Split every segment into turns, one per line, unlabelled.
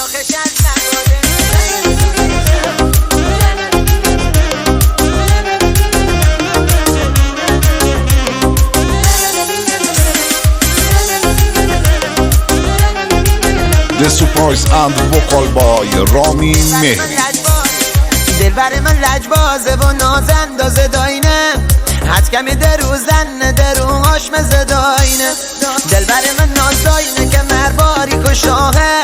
The Surprise and Vocal by رامین مهری.
دلبر من لجبازه و نازندازه داینه، حد کمی دروزن دروهاش مزه داینه. دلبر من نازداینه که مرباری کشاهه،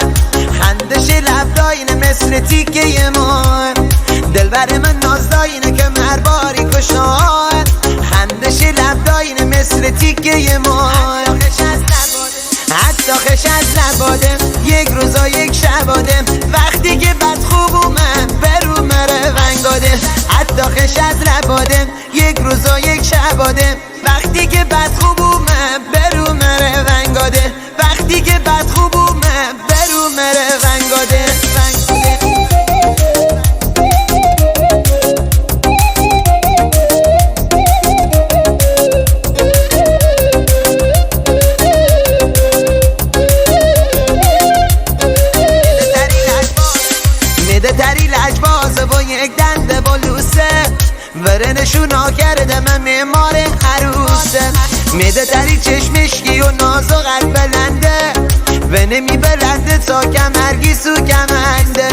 خندش لب داینه مثل تیکه ماه. دلبر من نازداینه که مرباری کشاهه، خندش لب داینه مثل تیکه ماه. حتی خش از لبادم یک روزا یک شبادم، وقتی که بد خوبومم برو مره ونگادم. حتی خش از لبادم یک روزا یک شبادم، وقتی که بد خوبومم برو مره ونگادم. وقتی که بد خوبومم برو مره ونگادم. میده تری لجبازه و یک دنده با لوسه، ورنشونا کرده من معمار عروسه. میده تری چشمشکی و ناز و قلب بلنده، و نمی بلنده تا کمرگی سو کمنده.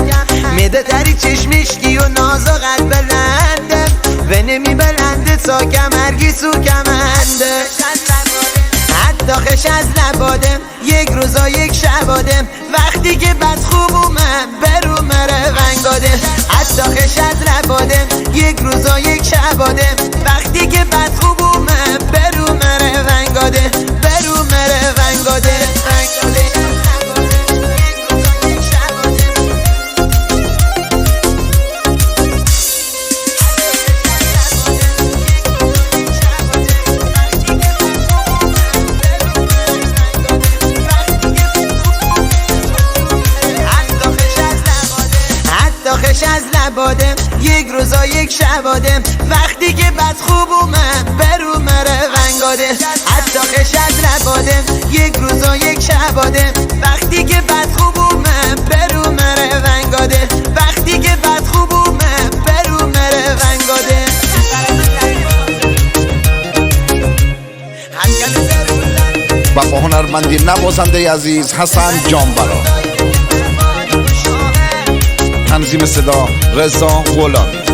میده تری چشمشکی و ناز و قلب بلنده، و نمی بلنده تا کمرگی سو کمنده. حتی خش از لبادم یک روزا یک شبادم، وقتی که بد خوبومم برو مره ونگادم. حتی خش از لبادم یک روزا یک شبادم، وقتی که بد خوبومم برو مره ونگادم. برو مره ونگادم. خش از لبادم یک روزا یک شبادم، وقتی که بد خوبومم برو مره ونگادم. حتی خش از لبادم یک روزا یک شبادم، وقتی که بد خوبومم برو مره ونگادم. وقتی که بد خوبومم برو مره ونگادم.
و با هنرمندی نوازنده عزیز حسن جانبرا. تنظیم صدا رضا غلامی.